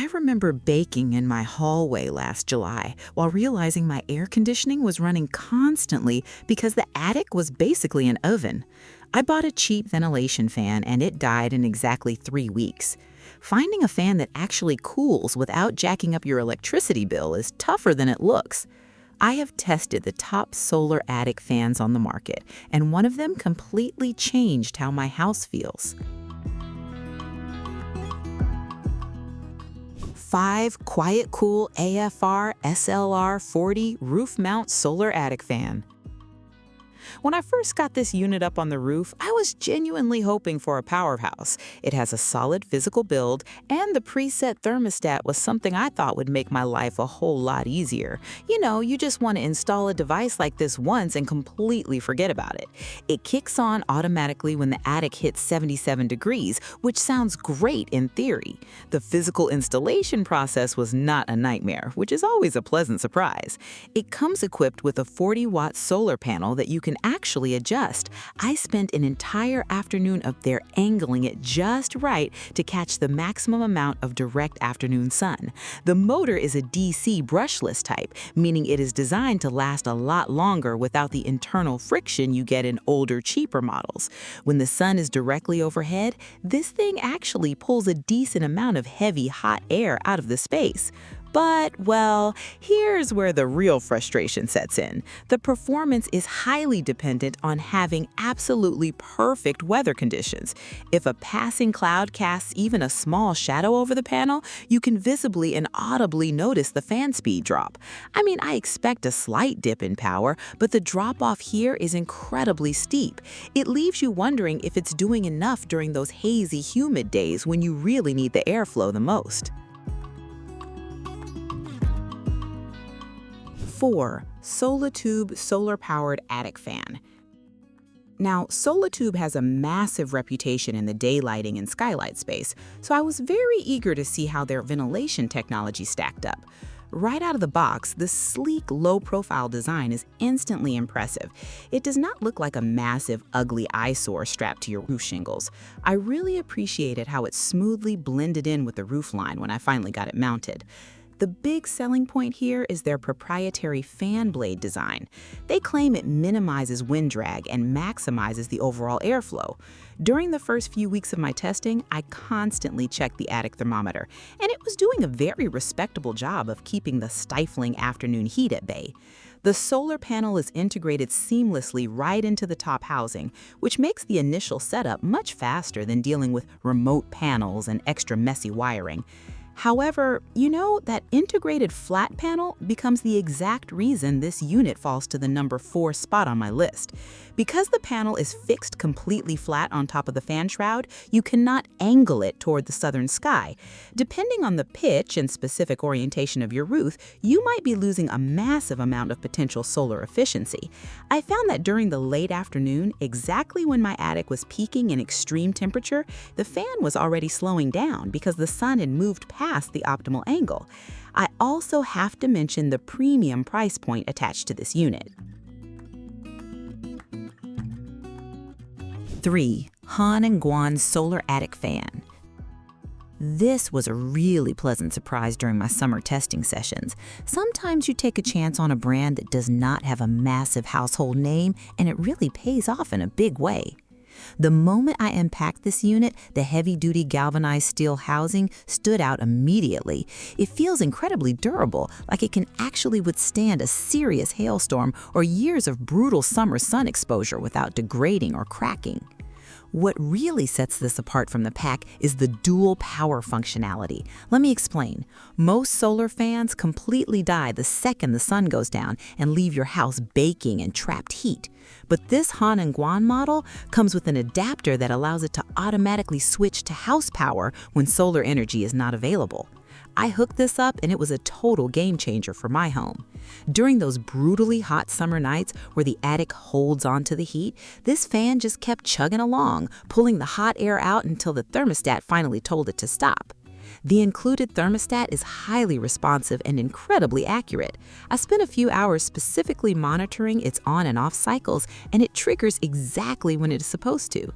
I remember baking in my hallway last July while realizing my air conditioning was running constantly because the attic was basically an oven. I bought a cheap ventilation fan and it died in exactly 3 weeks. Finding a fan that actually cools without jacking up your electricity bill is tougher than it looks. I have tested the top solar attic fans on the market, and one of them completely changed how my house feels. 5 QuietCool AFR SLR 40 roof mount solar attic fan. When I first got this unit up on the roof, I was genuinely hoping for a powerhouse. It has a solid physical build, and the preset thermostat was something I thought would make my life a whole lot easier. You know, you just want to install a device like this once and completely forget about it. It kicks on automatically when the attic hits 77 degrees, which sounds great in theory. The physical installation process was not a nightmare, which is always a pleasant surprise. It comes equipped with a 40-watt solar panel that you can actually adjust. I spent an entire afternoon up there angling it just right to catch the maximum amount of direct afternoon sun. The motor is a DC brushless type, meaning it is designed to last a lot longer without the internal friction you get in older, cheaper models. When the sun is directly overhead, this thing actually pulls a decent amount of heavy, hot air out of the space. But, well, here's where the real frustration sets in. The performance is highly dependent on having absolutely perfect weather conditions. If a passing cloud casts even a small shadow over the panel, you can visibly and audibly notice the fan speed drop. I mean, I expect a slight dip in power, but the drop-off here is incredibly steep. It leaves you wondering if it's doing enough during those hazy, humid days when you really need the airflow the most. 4. Solatube solar-powered attic fan. Now, Solatube has a massive reputation in the daylighting and skylight space, so I was very eager to see how their ventilation technology stacked up. Right out of the box, the sleek, low-profile design is instantly impressive. It does not look like a massive, ugly eyesore strapped to your roof shingles. I really appreciated how it smoothly blended in with the roof line when I finally got it mounted. The big selling point here is their proprietary fan blade design. They claim it minimizes wind drag and maximizes the overall airflow. During the first few weeks of my testing, I constantly checked the attic thermometer, and it was doing a very respectable job of keeping the stifling afternoon heat at bay. The solar panel is integrated seamlessly right into the top housing, which makes the initial setup much faster than dealing with remote panels and extra messy wiring. However, you know, that integrated flat panel becomes the exact reason this unit falls to the number 4 spot on my list. Because the panel is fixed completely flat on top of the fan shroud, you cannot angle it toward the southern sky. Depending on the pitch and specific orientation of your roof, you might be losing a massive amount of potential solar efficiency. I found that during the late afternoon, exactly when my attic was peaking in extreme temperature, the fan was already slowing down because the sun had moved past the optimal angle. I also have to mention the premium price point attached to this unit. 3. Han and Guan solar attic fan. This was a really pleasant surprise during my summer testing sessions. Sometimes you take a chance on a brand that does not have a massive household name, and it really pays off in a big way. The moment I unpacked this unit, the heavy-duty galvanized steel housing stood out immediately. It feels incredibly durable, like it can actually withstand a serious hailstorm or years of brutal summer sun exposure without degrading or cracking. What really sets this apart from the pack is the dual power functionality. Let me explain. Most solar fans completely die the second the sun goes down and leave your house baking and trapped heat. But this Han and Guan model comes with an adapter that allows it to automatically switch to house power when solar energy is not available. I hooked this up and it was a total game changer for my home. During those brutally hot summer nights where the attic holds on to the heat, this fan just kept chugging along, pulling the hot air out until the thermostat finally told it to stop. The included thermostat is highly responsive and incredibly accurate. I spent a few hours specifically monitoring its on and off cycles, and it triggers exactly when it is supposed to.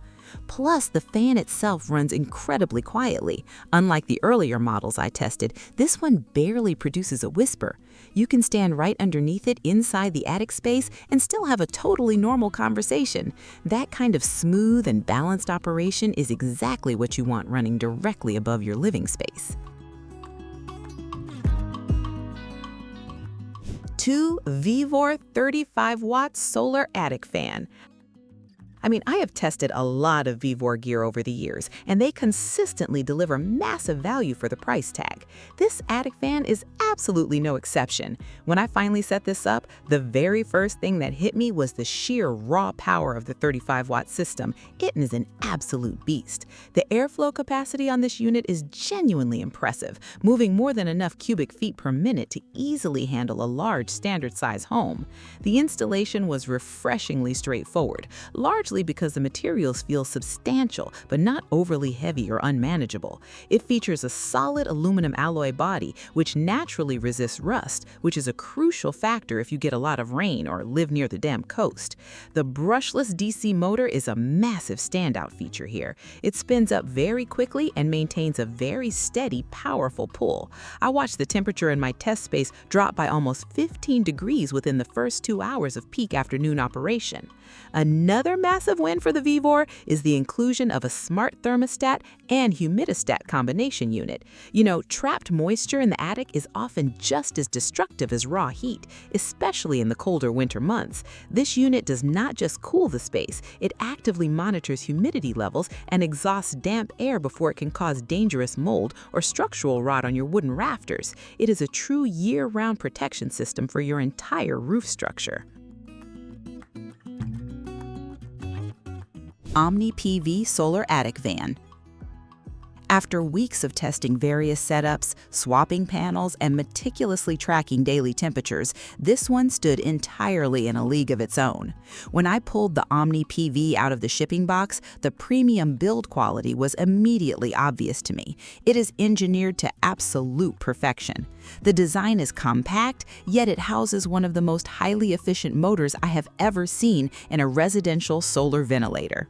Plus, the fan itself runs incredibly quietly. Unlike the earlier models I tested, this one barely produces a whisper. You can stand right underneath it inside the attic space and still have a totally normal conversation. That kind of smooth and balanced operation is exactly what you want running directly above your living space. 2. Vevor 35-watt solar attic fan. I have tested a lot of Vevor gear over the years, and they consistently deliver massive value for the price tag. This attic fan is absolutely no exception. When I finally set this up, the very first thing that hit me was the sheer raw power of the 35-watt system. It is an absolute beast. The airflow capacity on this unit is genuinely impressive, moving more than enough cubic feet per minute to easily handle a large standard-size home. The installation was refreshingly straightforward, largely because the materials feel substantial but not overly heavy or unmanageable. It features a solid aluminum alloy body which naturally resists rust, which is a crucial factor if you get a lot of rain or live near the damp coast. The brushless DC motor is a massive standout feature here. It spins up very quickly and maintains a very steady, powerful pull. I watched the temperature in my test space drop by almost 15 degrees within the first 2 hours of peak afternoon operation. Another massive win for the Vevor is the inclusion of a smart thermostat and humidistat combination unit. Trapped moisture in the attic is often just as destructive as raw heat, especially in the colder winter months. This unit does not just cool the space, it actively monitors humidity levels and exhausts damp air before it can cause dangerous mold or structural rot on your wooden rafters. It is a true year-round protection system for your entire roof structure. Omni PV Solar Attic Van. After weeks of testing various setups, swapping panels, and meticulously tracking daily temperatures, this one stood entirely in a league of its own. When I pulled the Omni PV out of the shipping box, the premium build quality was immediately obvious to me. It is engineered to absolute perfection. The design is compact, yet it houses one of the most highly efficient motors I have ever seen in a residential solar ventilator.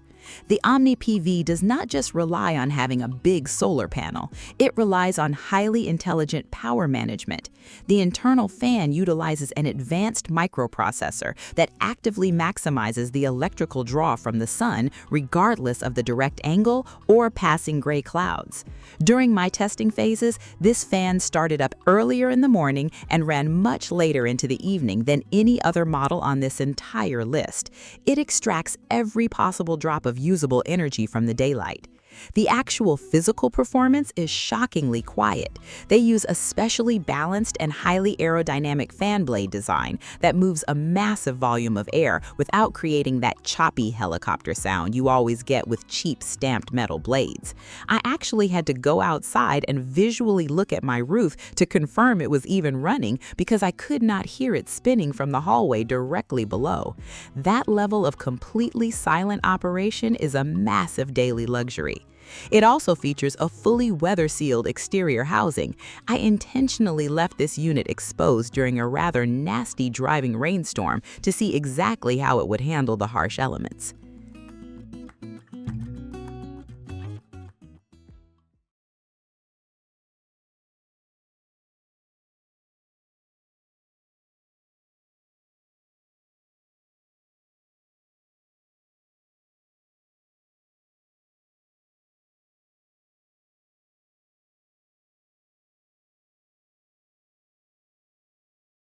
The Omni PV does not just rely on having a big solar panel, it relies on highly intelligent power management. The internal fan utilizes an advanced microprocessor that actively maximizes the electrical draw from the sun regardless of the direct angle or passing gray clouds. During my testing phases, this fan started up earlier in the morning and ran much later into the evening than any other model on this entire list. It extracts every possible drop of usable energy from the daylight. The actual physical performance is shockingly quiet. They use a specially balanced and highly aerodynamic fan blade design that moves a massive volume of air without creating that choppy helicopter sound you always get with cheap stamped metal blades. I actually had to go outside and visually look at my roof to confirm it was even running because I could not hear it spinning from the hallway directly below. That level of completely silent operation is a massive daily luxury. It also features a fully weather-sealed exterior housing. I intentionally left this unit exposed during a rather nasty driving rainstorm to see exactly how it would handle the harsh elements.